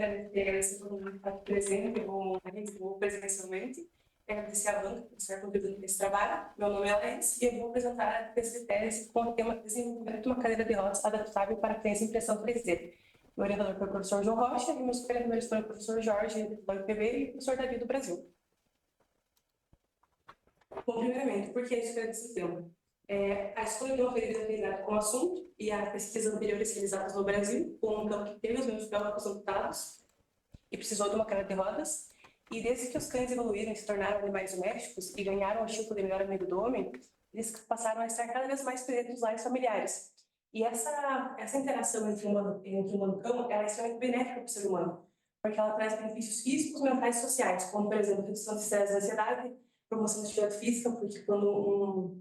agradecer todo mundo que está presente ou presencialmente. Agradecer a banca por estar contribuindo nesse trabalho. Meu nome é Alex e eu vou apresentar a pesquisa de tese com o tema Desenvolvimento de uma cadeira de rodas adaptável para crença e impressão 3D. Meu orientador foi o professor João Rocha e meus coordenadores foram o professor Jorge, do UPB, e o professor Davi, do Brasil. Bom, primeiramente, por que a escolha desse tema? A escolha de uma ferida com o assunto e a pesquisa anteriores realizadas no Brasil, com um campo que teve os mesmos biólogos resultados e precisou de uma cadeira de rodas. E desde que os cães evoluíram e se tornaram animais domésticos e ganharam o título de melhor amigo do homem, eles passaram a estar cada vez mais presentes nos lares familiares. E essa interação entre humano e cão é extremamente benéfica para o ser humano, porque ela traz benefícios físicos, mentais e sociais, como, por exemplo, redução de estresse e ansiedade, promoção de atividade física, porque quando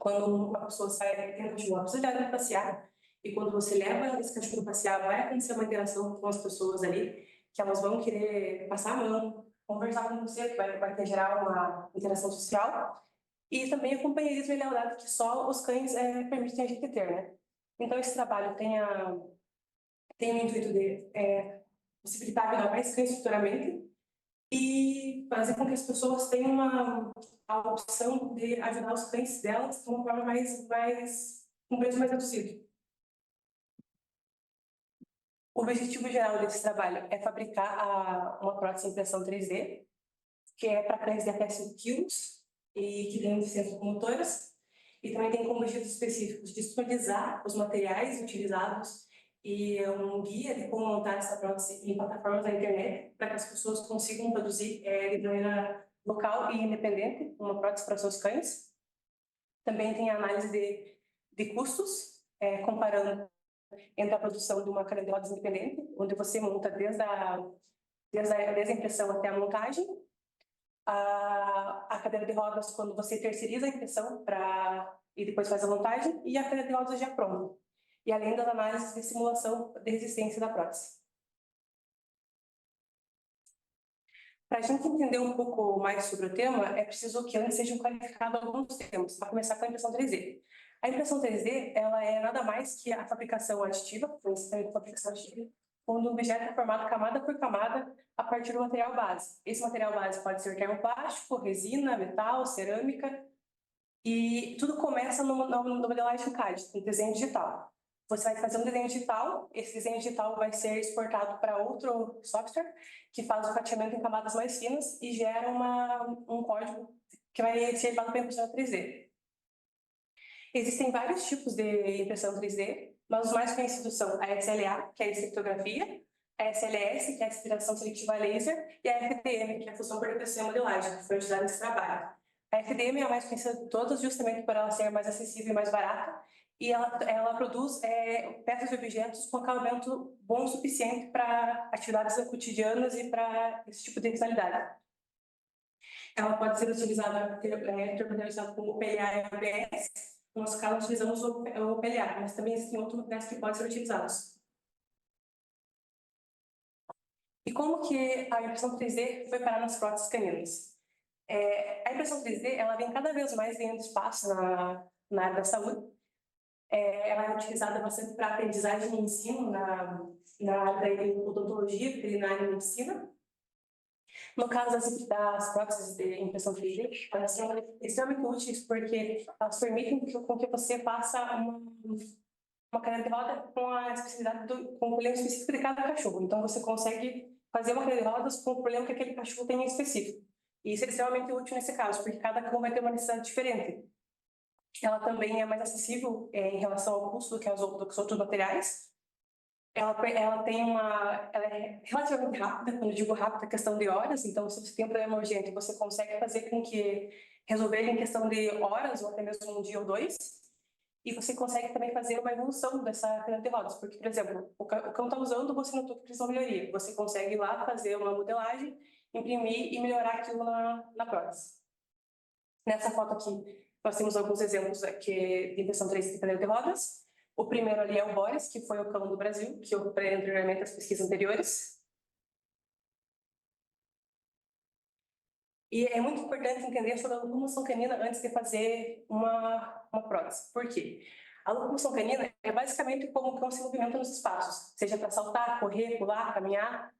uma pessoa sai tem um cachorro, ela precisa de passear, e quando você leva esse cachorro passear, vai acontecer uma interação com as pessoas ali, que elas vão querer passar a mão, conversar com você, que vai ter gerar uma interação social, e também o companheirismo e lealdade que só os cães permitem a gente ter, né? Então, esse trabalho tem o intuito de possibilitar ajudar mais cães futuramente e fazer com que as pessoas tenham a opção de ajudar os cães delas de uma forma com preço mais reduzido. O objetivo geral desse trabalho é fabricar uma prótese de impressão 3D, que é para cães de até 5 quilos e que tem deficiências motoras, e também tem como objetivos específicos disponibilizar os materiais utilizados e um guia de como montar essa prótese em plataformas da internet para que as pessoas consigam produzir de maneira local e independente uma prótese para seus cães. Também tem a análise de custos, comparando entre a produção de uma cadeira de rodas independente, onde você monta desde a impressão até a montagem, a cadeira de rodas quando você terceiriza a impressão e depois faz a montagem, e a cadeira de rodas já pronta. E além das análises de simulação de resistência da prótese. Para a gente entender um pouco mais sobre o tema, é preciso que antes sejam clarificados alguns termos, para começar com a impressão 3D. A impressão 3D ela é nada mais que a fabricação aditiva, onde um objeto é formado camada por camada a partir do material base. Esse material base pode ser termoplástico, resina, metal, cerâmica, e tudo começa no modelagem CAD, no desenho digital. Você vai fazer um desenho digital, esse desenho digital vai ser exportado para outro software que faz o fatiamento em camadas mais finas e gera um código que vai ser levado para a impressão 3D. Existem vários tipos de impressão 3D, mas os mais conhecidos são a SLA, que é a estetografia, a SLS, que é a aspiração seletiva a laser, e a FDM, que é a função por depressão e modelagem, que foi utilizada nesse trabalho. A FDM é a mais conhecida de todas, justamente por ela ser mais acessível e mais barata, e ela produz peças de objetos com acabamento bom o suficiente para atividades cotidianas e para esse tipo de finalidade. Ela pode ser utilizada como PLA e ABS. No nosso caso, utilizamos o PLA, mas também existem outros materiais que podem ser utilizados. E como que a impressão 3D foi parar nas próteses caninas? A impressão 3D ela vem cada vez mais ganhando espaço na área da saúde. Ela é utilizada bastante para aprendizagem e ensino na área da odontologia, veterinária e medicina. No caso das próteses de impressão 3D, elas são extremamente úteis porque elas permitem com que você faça uma cadeira de roda com a especificidade com o problema específico de cada cachorro. Então, você consegue fazer uma cadeira de rodas com o problema que aquele cachorro tem em específico. E isso é extremamente útil nesse caso, porque cada cão vai ter uma necessidade diferente. Ela também é mais acessível em relação ao custo do que os outros materiais. Ela é relativamente rápida, quando eu digo rápida, é questão de horas. Então, se você tem um problema urgente, você consegue fazer com que resolver em questão de horas, ou até mesmo um dia ou dois. E você consegue também fazer uma evolução dessa cadeira de rodas, porque, por exemplo, o cão está usando, você notou que precisa de melhoria. Você consegue ir lá fazer uma modelagem, imprimir e melhorar aquilo na prótese. Nessa foto aqui, nós temos alguns exemplos de impressão 3D de cadeira de rodas. O primeiro ali é o Boris, que foi o cão do Brasil, que eu preparei anteriormente as pesquisas anteriores. E é muito importante entender sobre a locomoção canina antes de fazer uma prótese. Por quê? A locomoção canina é basicamente como o cão se movimenta nos espaços, seja para saltar, correr, pular, caminhar.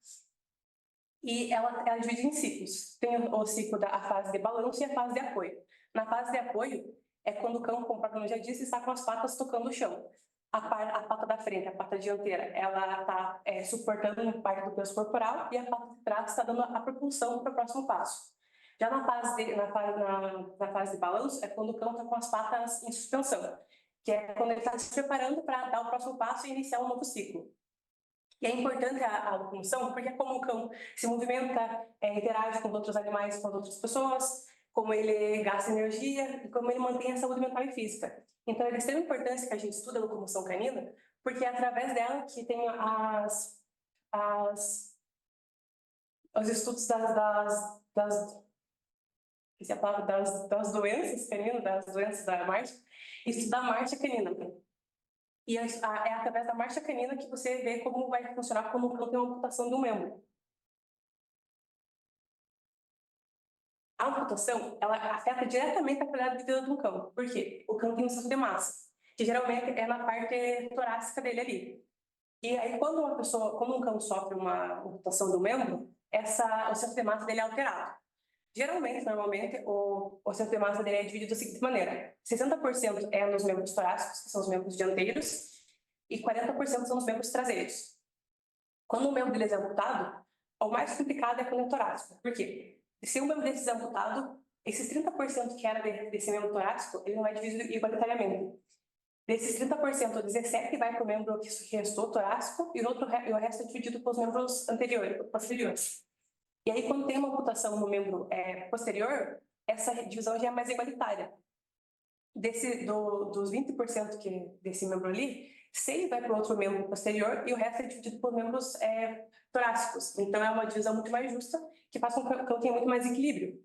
E ela divide em ciclos. Tem o ciclo da fase de balanço e a fase de apoio. Na fase de apoio, é quando o cão, como o próprio nome já disse, está com as patas tocando o chão. A pata da frente, a pata dianteira, ela está suportando parte do peso corporal e a pata de trás está dando a propulsão para o próximo passo. Já na fase de balanço, é quando o cão está com as patas em suspensão, que é quando ele está se preparando para dar o próximo passo e iniciar um novo ciclo. E é importante a locomoção porque é como o cão se movimenta, interage com outros animais, com outras pessoas, como ele gasta energia e como ele mantém a saúde mental e física. Então, é de extrema importância que a gente estude a locomoção canina, porque é através dela que tem os estudos das doenças caninas, das doenças da marcha, e estudar a marcha canina. E é através da marcha canina que você vê como vai funcionar quando o cão tem uma amputação de um membro. A amputação, ela afeta diretamente a qualidade de vida do cão. Por quê? O cão tem um excesso de massa, que geralmente é na parte torácica dele ali. E aí, quando um cão sofre uma amputação do membro, o excesso de massa dele é alterado. Geralmente, normalmente, o excesso de massa dele é dividido da seguinte maneira: 60% é nos membros torácicos, que são os membros dianteiros, e 40% são os membros traseiros. Quando o membro deles é amputado, o mais complicado é quando é torácico. Por quê? Se um membro desses é amputado, esses 30% que era desse membro torácico, ele não é dividido igualitariamente. Desses 30%, 17% vai para o membro que restou torácico e o resto é dividido para os membros posteriores. E aí, quando tem uma amputação no membro posterior, essa divisão já é mais igualitária. Dos 20% desse membro ali, 6 vai para o outro membro posterior e o resto é dividido por membros torácicos. Então, é uma divisão muito mais justa, que faz com que o cão tenha muito mais equilíbrio.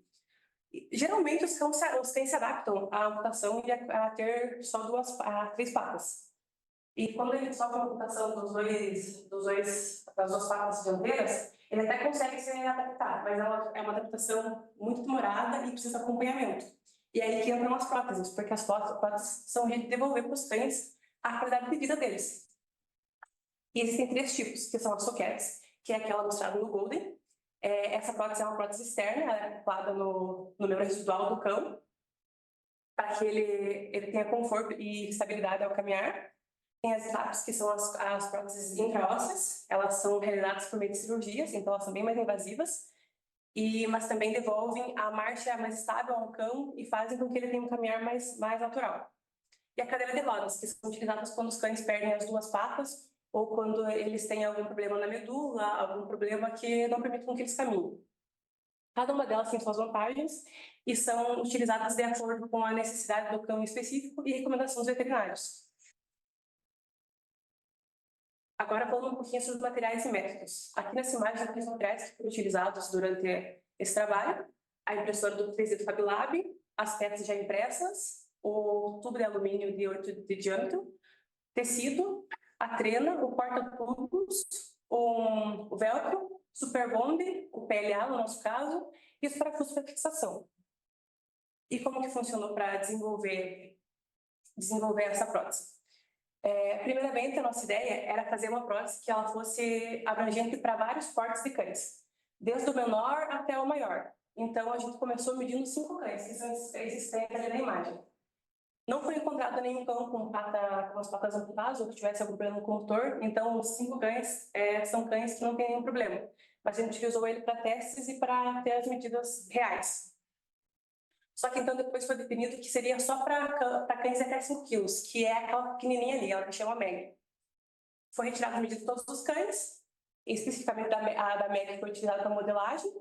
Geralmente, os cães se adaptam à amputação e a ter só 3 patas. E quando ele sofre uma amputação das duas patas dianteiras, ele até consegue se adaptar, mas é uma adaptação muito demorada e precisa de acompanhamento. E aí que entram as próteses, porque as próteses são de devolver para os cães a qualidade de vida deles. E existem 3 tipos, que são as soquetes, que é aquela mostrada no Golden. Essa prótese é uma prótese externa, ela é acoplada no membro residual do cão, para que ele tenha conforto e estabilidade ao caminhar. Tem as TAPs, que são as próteses intraósseas, elas são realizadas por meio de cirurgias, então elas são bem mais invasivas, mas também devolvem a marcha mais estável ao cão e fazem com que ele tenha um caminhar mais natural. E a cadeira de rodas, que são utilizadas quando os cães perdem as 2 patas ou quando eles têm algum problema na medula, algum problema que não permite com que eles caminhem. Cada uma delas tem suas vantagens e são utilizadas de acordo com a necessidade do cão específico e recomendações veterinárias. Agora, falando um pouquinho sobre os materiais e métodos. Aqui nessa imagem, tem os materiais que foram utilizados durante esse trabalho: a impressora do 3D do FabLab, as peças já impressas, o tubo de alumínio de 8 de diâmetro, tecido, a trena, o porta-tubos, o velcro, super bond, o PLA no nosso caso, e os parafusos para fixação. E como que funcionou para desenvolver essa prótese? Primeiramente, a nossa ideia era fazer uma prótese que ela fosse abrangente para vários portes de cães, desde o menor até o maior. Então, a gente começou medindo 5 cães, que são existentes ali na imagem. Não foi encontrado nenhum cão com as patas amputadas ou que tivesse algum problema com o motor, então os 5 cães são cães que não têm nenhum problema. Mas a gente utilizou ele para testes e para ter as medidas reais. Só que então depois foi definido que seria só para cães até 5 quilos, que é aquela pequenininha ali, ela que chama Meg. Foi retirada a medida de todos os cães, especificamente da Meg que foi utilizada para modelagem.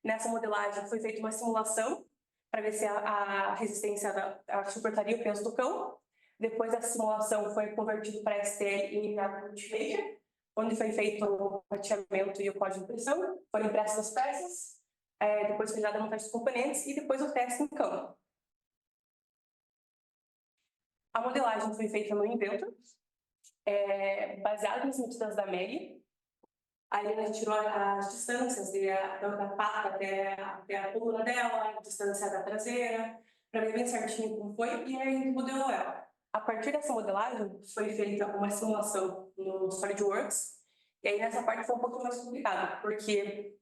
Nessa modelagem foi feita uma simulação para ver se a resistência suportaria o peso do cão. Depois da simulação foi convertido para STL e enviado para o Multimaker, onde foi feito o fatiamento e o código de impressão, foram impressas as peças, depois foi dada a montagem dos componentes e depois o teste em campo. A modelagem foi feita no Inventor, baseada nas medidas da MEG. Aí a gente tirou as distâncias da pata até a coluna dela, a distância da traseira, para ver bem certinho como foi, e aí a gente modelou ela. A partir dessa modelagem, foi feita uma simulação no SolidWorks, e aí nessa parte foi um pouco mais complicado, porque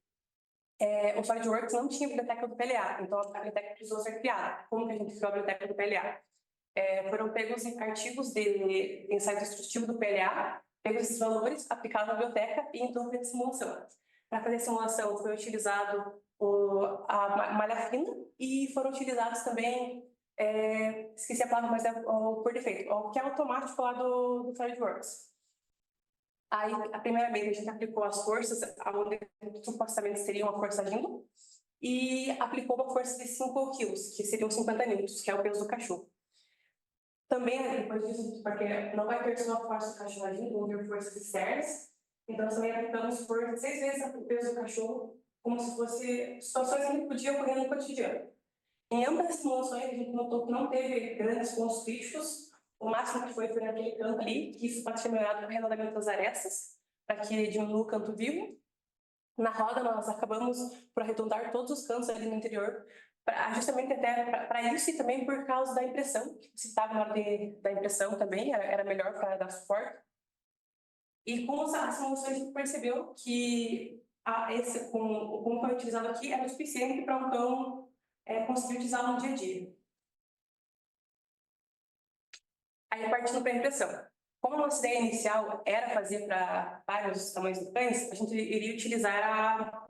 o SolidWorks não tinha biblioteca do PLA, então a biblioteca precisou ser criada. Como que a gente criou a biblioteca do PLA? Foram pegos artigos de ensaio destrutivo do PLA, pegos esses valores, aplicados na biblioteca e então fez simulação. Para fazer a simulação foi utilizado a malha fina e foram utilizados também, esqueci a palavra, mas é o por defeito, o que é automático lá do SolidWorks. Aí, primeiramente, a gente aplicou as forças, onde supostamente seria uma força agindo, e aplicou uma força de 5 quilos, que seriam 50 newtons, que é o peso do cachorro. Também, depois disso, porque não vai ter só a força do cachorro agindo, vão ter forças externas, então também aplicamos força 6 vezes o peso do cachorro, como se fosse situações que podiam ocorrer no cotidiano. Em ambas as simulações, a gente notou que não teve grandes pontos críticos, o máximo que foi naquele canto ali, que isso pode ser melhorado com o arredondamento das arestas, para que diminua o canto vivo. Na roda, nós acabamos por arredondar todos os cantos ali no interior, justamente até para isso e também por causa da impressão, que se estava na hora da impressão também, era melhor para dar suporte. E com as simulações, a gente percebeu que o como foi utilizado aqui era o suficiente para um cão conseguir utilizá-lo no dia a dia. Aí, partindo para a impressão. Como a nossa ideia inicial era fazer para vários tamanhos de cães, a gente iria utilizar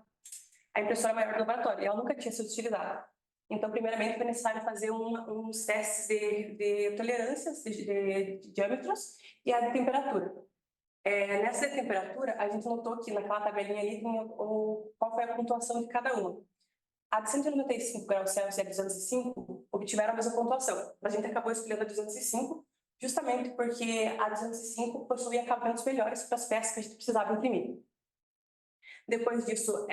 a impressora maior do laboratório. Ela nunca tinha sido utilizada. Então, primeiramente, foi necessário fazer uns testes de tolerâncias, de diâmetros e a de temperatura. Nessa de temperatura, a gente notou que naquela tabelinha ali tinha qual foi a pontuação de cada uma. A de 195 graus Celsius e a de 205 obtiveram a mesma pontuação. A gente acabou escolhendo a de 205, justamente porque a de 205 possuía acabamentos melhores para as peças que a gente precisava imprimir. Depois disso,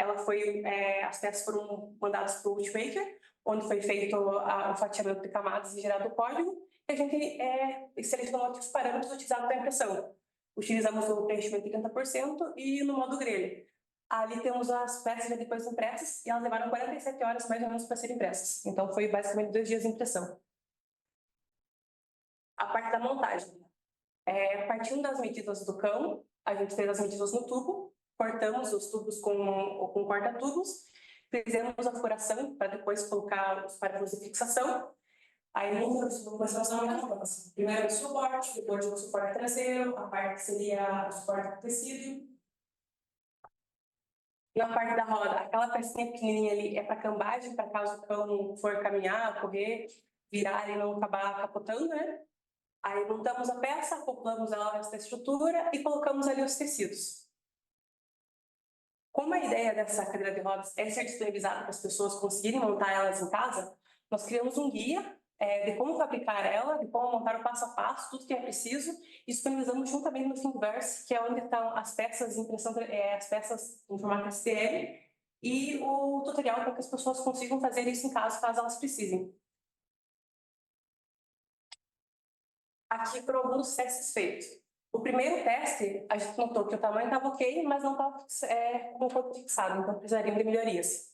as peças foram mandadas para o Ultimaker, onde foi feito o fatiamento de camadas e gerado o código, e a gente selecionou os parâmetros utilizados para a impressão. Utilizamos o preenchimento de 30% e no modo grelha. Ali temos as peças já depois impressas, e elas levaram 47 horas mais ou menos para serem impressas. Então, foi basicamente 2 dias de impressão. A parte da montagem. Partindo das medidas do cão, a gente fez as medidas no tubo, cortamos os tubos com corta-tubos, fizemos a furação para depois colocar os parafusos de fixação. Aí, primeiro o suporte, depois o suporte traseiro, a parte que seria o suporte do tecido. Na parte da roda, aquela pecinha pequenininha ali é para cambagem, para caso o cão for caminhar, correr, virar e não acabar capotando, né? Aí montamos a peça, acoplamos ela nessa estrutura e colocamos ali os tecidos. Como a ideia dessa cadeira de rodas é ser disponibilizada para as pessoas conseguirem montar elas em casa, nós criamos um guia de como fabricar ela, de como montar o passo a passo, tudo que é preciso, e disponibilizamos juntamente no Thingiverse, que é onde estão as peças de impressão, as peças em formato STL, e o tutorial para que as pessoas consigam fazer isso em casa, caso elas precisem. Aqui foram alguns testes feitos. O primeiro teste, a gente notou que o tamanho estava ok, mas não estava com o corpo fixado, então precisaria de melhorias.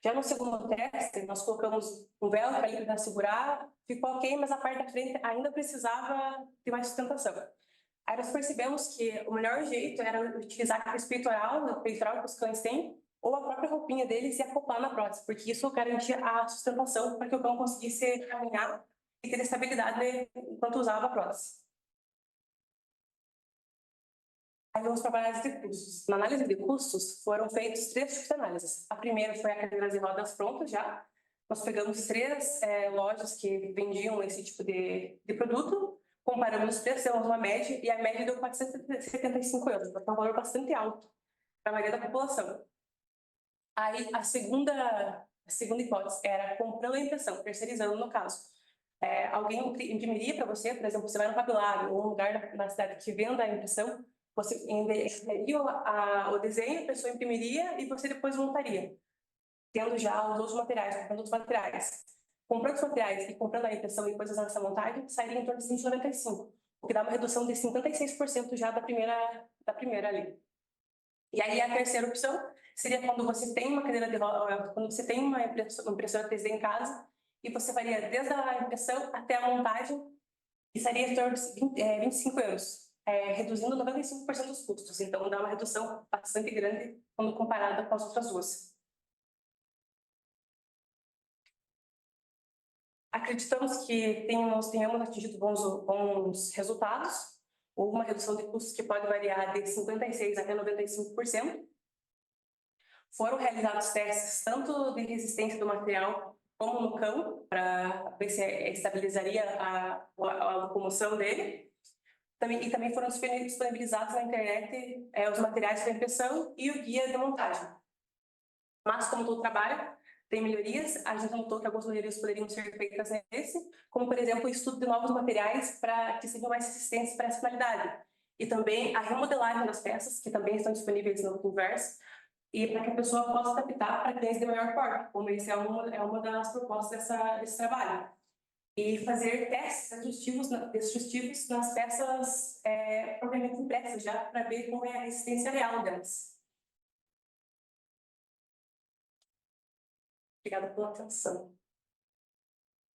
Já no segundo teste, nós colocamos um velcro ali para segurar, ficou ok, mas a parte da frente ainda precisava de mais sustentação. Aí nós percebemos que o melhor jeito era utilizar aquele peitoral que os cães têm, ou a própria roupinha deles e acoplar na prótese, porque isso garantia a sustentação para que o cão conseguisse caminhar e ter estabilidade enquanto usava a prótese. Aí vamos para a análise de custos. Na análise de custos, foram feitos 3 tipos de análises. A primeira foi a cadeira de rodas pronta já. Nós pegamos 3 lojas que vendiam esse tipo de produto, comparamos os preços, demos uma média, e a média deu 475 euros, então é um valor bastante alto para a maioria da população. Aí a segunda hipótese era comprando a impressão, terceirizando no caso. Alguém imprimiria para você, por exemplo, você vai no Fab ou um lugar na cidade que venda a impressão, você enviaria o desenho, a pessoa imprimiria e você depois montaria, tendo já os outros materiais, comprando os materiais. Comprando os materiais e comprando a impressão e depois usando essa montagem, sairia em torno de 195, o que dá uma redução de 56% já da primeira ali. E aí a terceira opção seria quando você tem uma cadeira de roda, quando você tem uma impressora 3D em casa, e você faria desde a impressão até a montagem e seria em torno de 25 euros, reduzindo 95% dos custos. Então, dá uma redução bastante grande quando comparada com as outras duas. Acreditamos que tenhamos atingido bons resultados, ou uma redução de custos que pode variar de 56% até 95%. Foram realizados testes tanto de resistência do material como no cão, para ver se estabilizaria a locomoção dele. E também foram disponibilizados na internet os materiais de impressão e o guia de montagem. Mas, como todo trabalho, tem melhorias. A gente notou que algumas melhorias poderiam ser feitas nesse, como, por exemplo, o estudo de novos materiais para que sejam mais resistentes para essa finalidade. E também a remodelagem das peças, que também estão disponíveis no Inverso, e para que a pessoa possa adaptar para clientes de maior porte, como esse é uma das propostas desse trabalho. E fazer testes destrutivos nas peças propriamente impressas, já para ver como é a resistência real delas. Obrigada pela atenção.